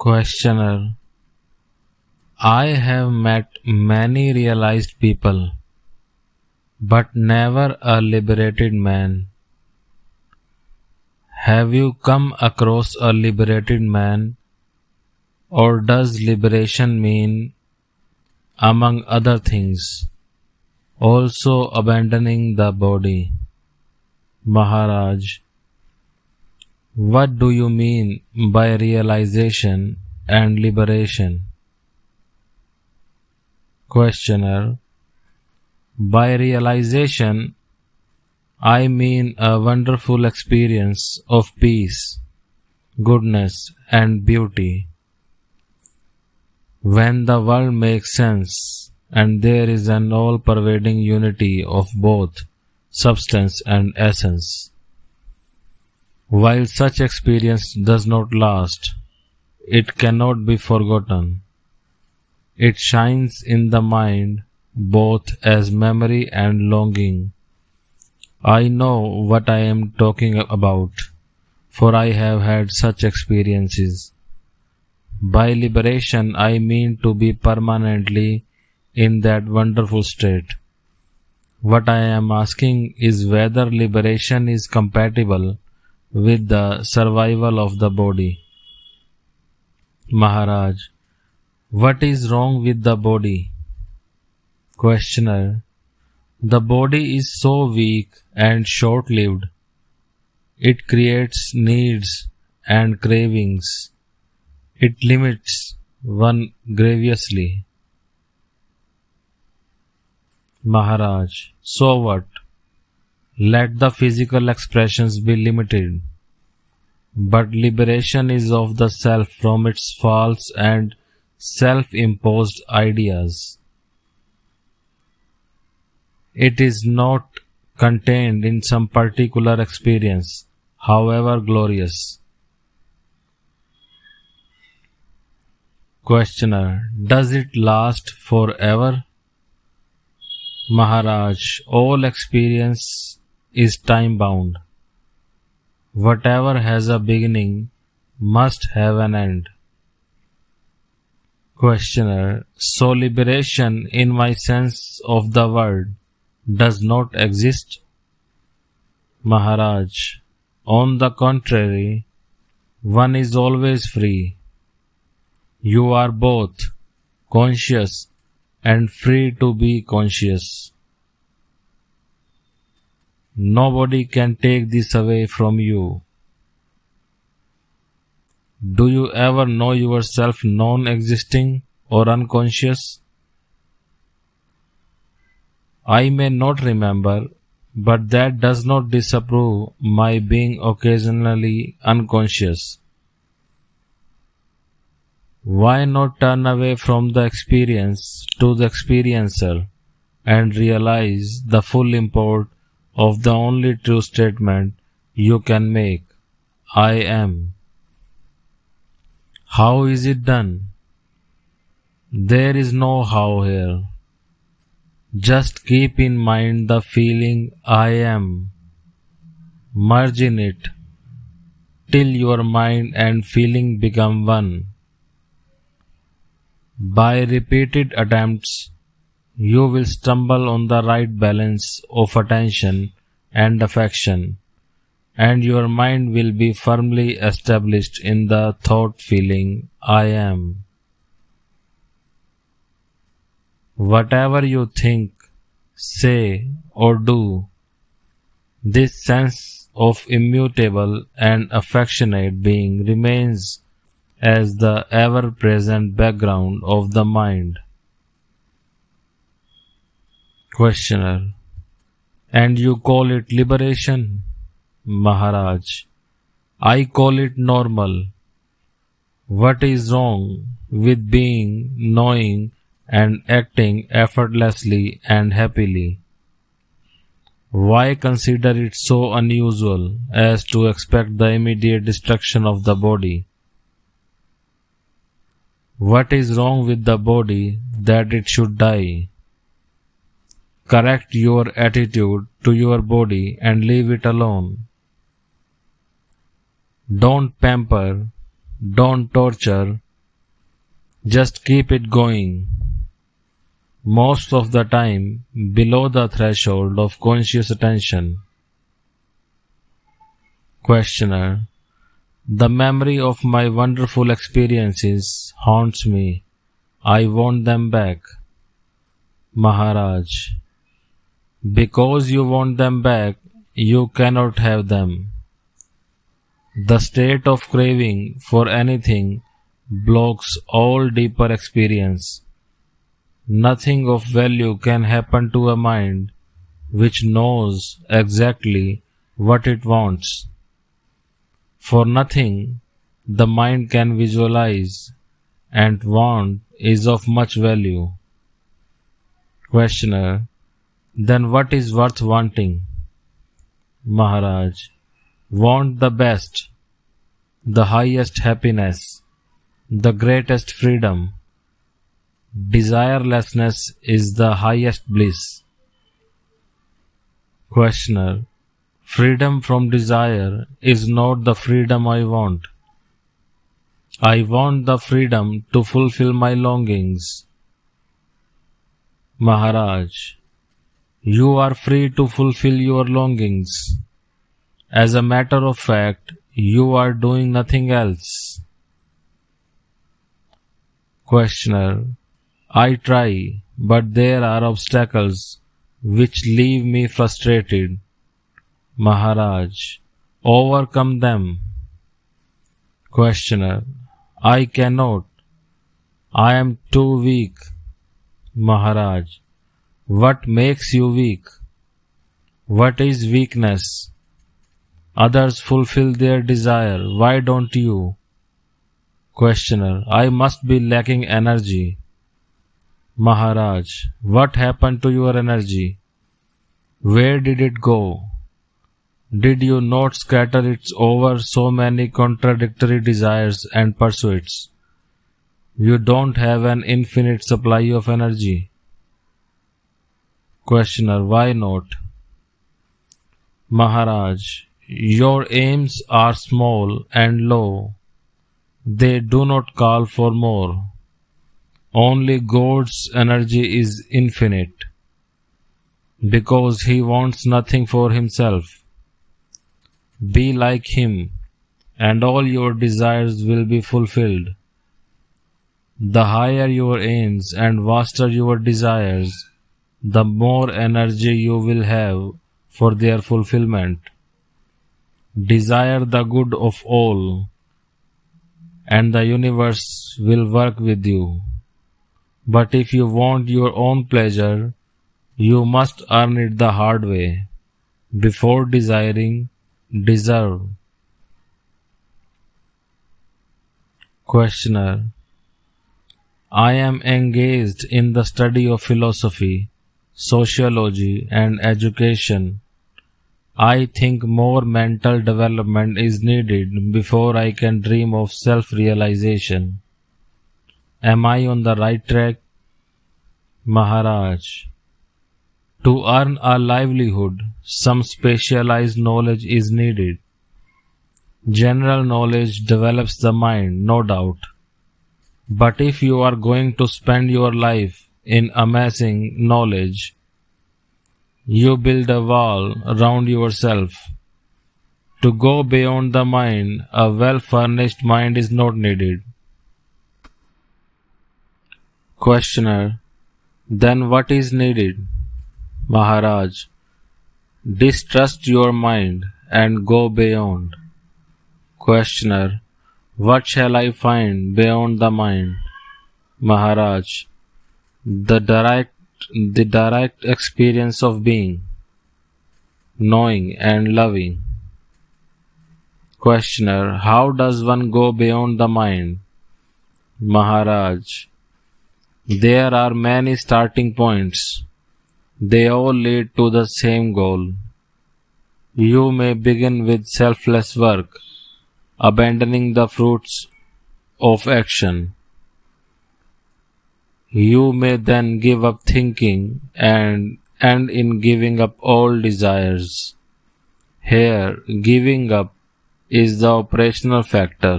Questioner: I have met many realized people, but never a liberated man. Have you come across a liberated man, or does liberation mean, among other things, also abandoning the body? Maharaj: what do you mean by realization and liberation? Questioner: by realization, I mean a wonderful experience of peace, goodness, and beauty, when the world makes sense and there is an all-pervading unity of both substance and essence. While such experience does not last, it cannot be forgotten. It shines in the mind both as memory and longing. I know what I am talking about, for I have had such experiences. By liberation, I mean to be permanently in that wonderful state. What I am asking is whether liberation is compatible with the survival of the body. Maharaj: what is wrong with the body? Questioner: the body is so weak and short-lived. It creates needs and cravings. It limits one grievously. Maharaj: so what? Let the physical expressions be limited. But liberation is of the self from its false and self-imposed ideas. It is not contained in some particular experience, however glorious. Questioner: does it last forever? Maharaj: all experience is time-bound. Whatever has a beginning must have an end. Questioner: so liberation in my sense of the word does not exist? Maharaj: on the contrary, one is always free. You are both conscious and free to be conscious. Nobody can take this away from you. Do you ever know yourself non-existing or unconscious? I may not remember, but that does not disapprove my being occasionally unconscious. Why not turn away from the experience to the experiencer and realize the full import of the only true statement you can make: I am? How is it done? There is no how here. Just keep in mind the feeling I am. Merge in it till your mind and feeling become one. By repeated attempts, you will stumble on the right balance of attention and affection, and your mind will be firmly established in the thought feeling I am. Whatever you think, say, or do, this sense of immutable and affectionate being remains as the ever-present background of the mind. Questioner: and you call it liberation? Maharaj: I call it normal. What is wrong with being, knowing, and acting effortlessly and happily? Why consider it so unusual as to expect the immediate destruction of the body? What is wrong with the body that it should die? Correct your attitude to your body and leave it alone. Don't pamper, don't torture, Just keep it going. Most of the time below the threshold of conscious attention. Questioner: the memory of my wonderful experiences haunts me. I want them back. Maharaj: because you want them back, you cannot have them. The state of craving for anything blocks all deeper experience. Nothing of value can happen to a mind which knows exactly what it wants. For nothing the mind can visualize, and want is of much value. Questioner: then what is worth wanting? Maharaj: want the best, the highest happiness, the greatest freedom. Desirelessness is the highest bliss. Questioner: freedom from desire is not the freedom I want. I want the freedom to fulfill my longings. Maharaj: you are free to fulfill your longings. As a matter of fact, you are doing nothing else. Questioner: I try, but there are obstacles which leave me frustrated. Maharaj: overcome them. Questioner: I cannot. I am too weak. Maharaj: what makes you weak? What is weakness? Others fulfill their desire. Why don't you? Questioner: I must be lacking energy. Maharaj: what happened to your energy? Where did it go? Did you not scatter it over so many contradictory desires and pursuits? You don't have an infinite supply of energy. Questioner: why not? Maharaj: your aims are small and low. They do not call for more. Only God's energy is infinite, because He wants nothing for Himself. Be like Him, and all your desires will be fulfilled. The higher your aims and vaster your desires, the more energy you will have for their fulfillment. Desire the good of all, and the universe will work with you. But if you want your own pleasure, you must earn it the hard way. Before desiring, deserve. Questioner: I am engaged in the study of philosophy, sociology, and education. I think more mental development is needed before I can dream of self-realization. Am I on the right track? Maharaj: to earn a livelihood, some specialized knowledge is needed. General knowledge develops the mind, no doubt. But if you are going to spend your life in amassing knowledge, you build a wall around yourself. To go beyond the mind, a well-furnished mind is not needed. Questioner: then what is needed? Maharaj: distrust your mind and go beyond. Questioner: what shall I find beyond the mind? Maharaj: the direct experience of being, knowing and loving. Questioner: how does one go beyond the mind? Maharaj: there are many starting points. They all lead to the same goal. You may begin with selfless work, abandoning the fruits of action. You may then give up thinking and end in giving up all desires. Here, giving up is the operational factor.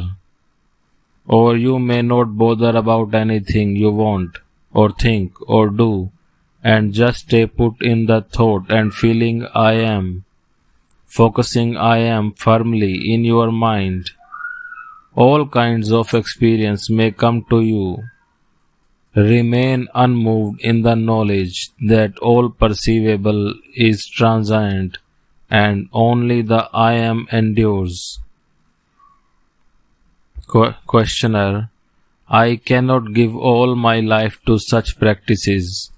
or you may not bother about anything you want, or think, or do, and just stay put in the thought and feeling I am, focusing I am firmly in your mind. All kinds of experience may come to you. Remain unmoved in the knowledge that all perceivable is transient and only the I am endures. Questioner: I cannot give all my life to such practices.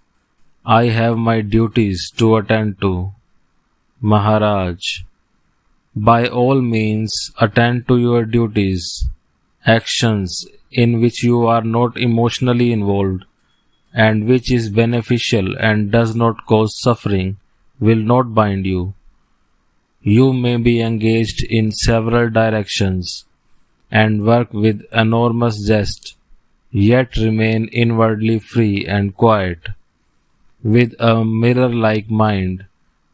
I have my duties to attend to. Maharaj: by all means attend to your duties. Actions in which you are not emotionally involved and which is beneficial and does not cause suffering will not bind you. You may be engaged in several directions and work with enormous zest, yet remain inwardly free and quiet, with a mirror-like mind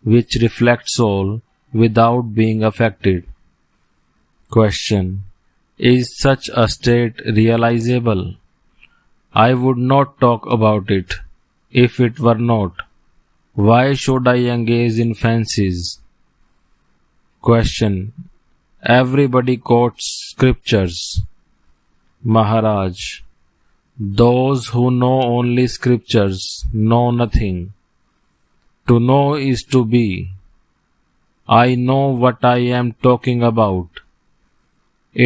which reflects all without being affected. Question: is such a state realizable? I would not talk about it if it were not. Why should I engage in fancies? Question: everybody quotes scriptures. Maharaj: those who know only scriptures know nothing. To know is to be. I know what I am talking about.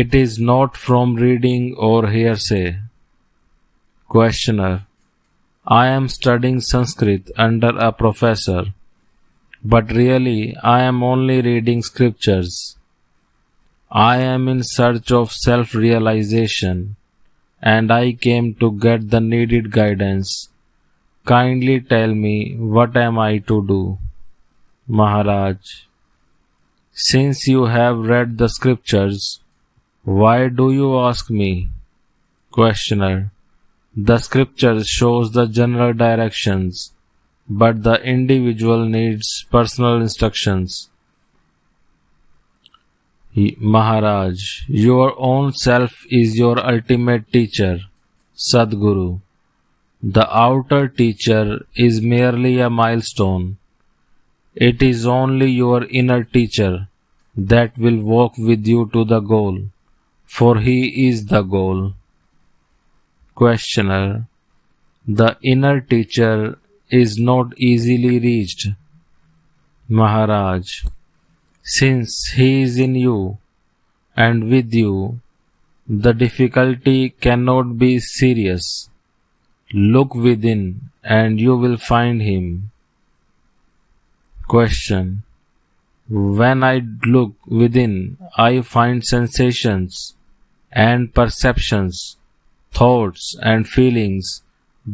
It is not from reading or hearsay. Questioner: I am studying Sanskrit under a professor, but really I am only reading scriptures. I am in search of self-realization, and I came to get the needed guidance. Kindly tell me, what am I to do? Maharaj: since you have read the scriptures, why do you ask me? Questioner: the scripture shows the general directions, but the individual needs personal instructions. Maharaj: your own self is your ultimate teacher, Sadguru. The outer teacher is merely a milestone. It is only your inner teacher that will walk with you to the goal, for he is the goal. Questioner: the inner teacher is not easily reached. Maharaj: since he is in you and with you, the difficulty cannot be serious. Look within and you will find him. Question: when I look within, I find sensations and perceptions, thoughts and feelings,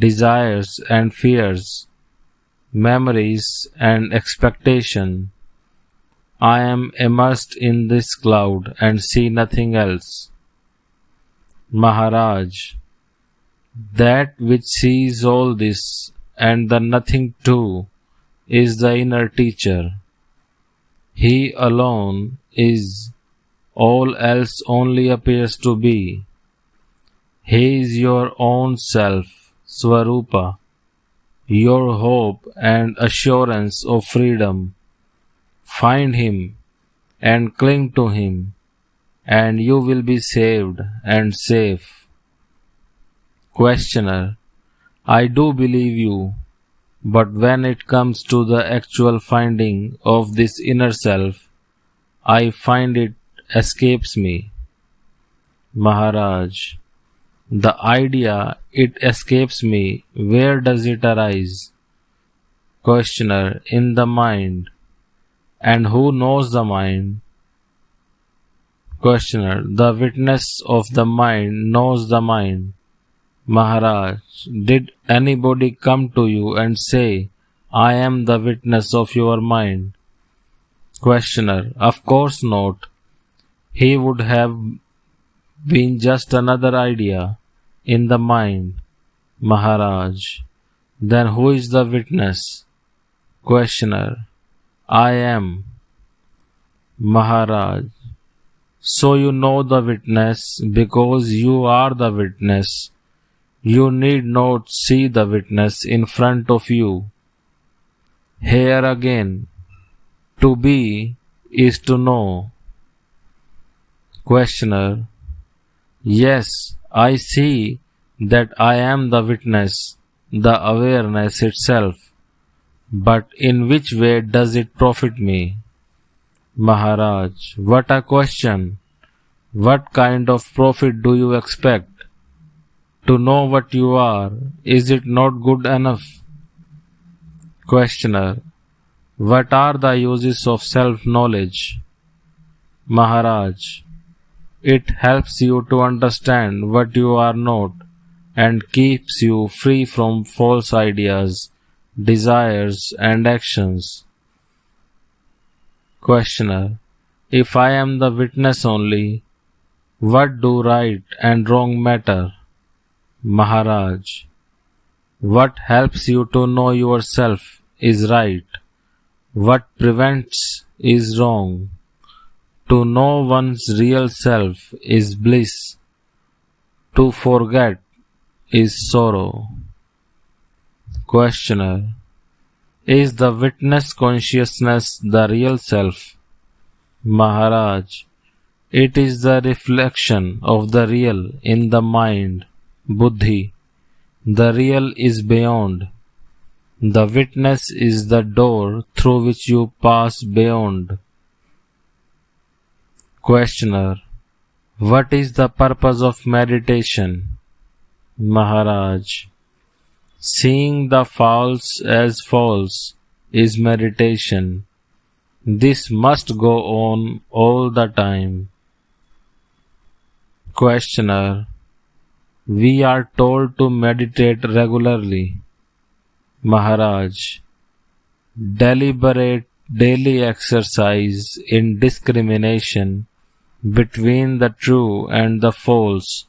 desires and fears, memories and expectation. I am immersed in this cloud and see nothing else. Maharaj: that which sees all this and the nothing too is the inner teacher. He alone is, all else only appears to be. He is your own self, Swarupa, your hope and assurance of freedom. Find him and cling to him, and you will be saved and safe. Questioner: I do believe you, but when it comes to the actual finding of this inner self, I find it escapes me. Maharaj: the idea it escapes me, where does it arise? Questioner: in the mind. And who knows the mind? Questioner: the witness of the mind knows the mind. Maharaj: did anybody come to you and say, I am the witness of your mind? Questioner: of course not. He would have been just another idea in the mind. Maharaj: then who is the witness? Questioner: I am. Maharaj: So you know the witness because you are the witness. You need not see the witness in front of you. Here again, to be is to know. Questioner: Yes, I see that I am the witness, the awareness itself. But in which way does it profit me? Maharaj: What a question! What kind of profit do you expect? To know what you are, is it not good enough? Questioner: What are the uses of self-knowledge? Maharaj: It helps you to understand what you are not and keeps you free from false ideas, desires and actions. Questioner: If I am the witness only, what do right and wrong matter? Maharaj: What helps you to know yourself is right. What prevents is wrong. To know one's real self is bliss. To forget is sorrow. Questioner: Is the witness consciousness the real self? Maharaj: It is the reflection of the real in the mind, buddhi. The real is beyond. The witness is the door through which you pass beyond. Questioner: What is the purpose of meditation? Maharaj: Seeing the false as false is meditation. This must go on all the time. Questioner: We are told to meditate regularly. Maharaj: Deliberate daily exercise in discrimination between the true and the false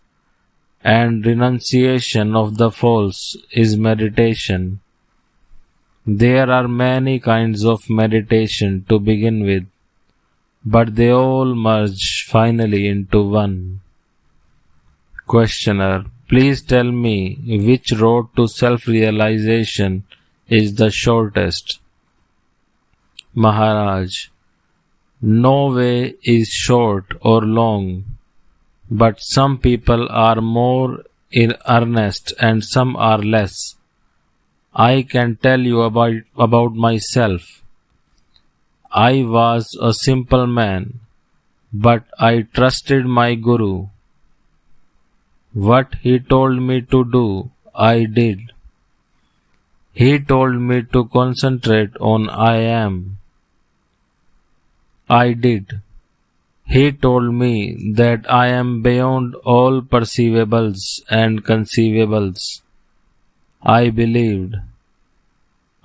and renunciation of the false is meditation. There are many kinds of meditation to begin with, but they all merge finally into one. Questioner: Please tell me which road to self-realization is the shortest. Maharaj: No way is short or long, but some people are more in earnest and some are less. I can tell you about myself. I was a simple man, but I trusted my Guru. What he told me to do, I did. He told me to concentrate on I am. I did. He told me that I am beyond all perceivables and conceivables. I believed.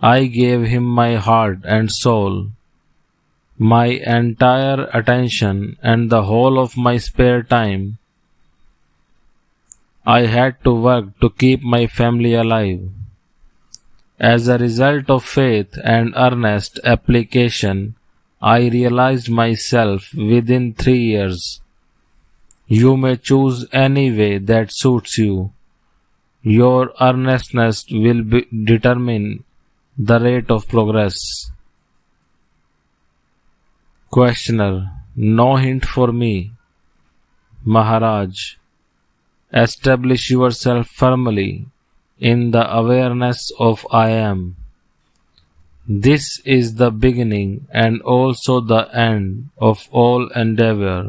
I gave him my heart and soul, my entire attention and the whole of my spare time. I had to work to keep my family alive. As a result of faith and earnest application, I realized myself within 3 years. You may choose any way that suits you. Your earnestness will determine the rate of progress. Questioner: No hint for me. Maharaj: Establish yourself firmly in the awareness of I am. This is the beginning and also the end of all endeavor.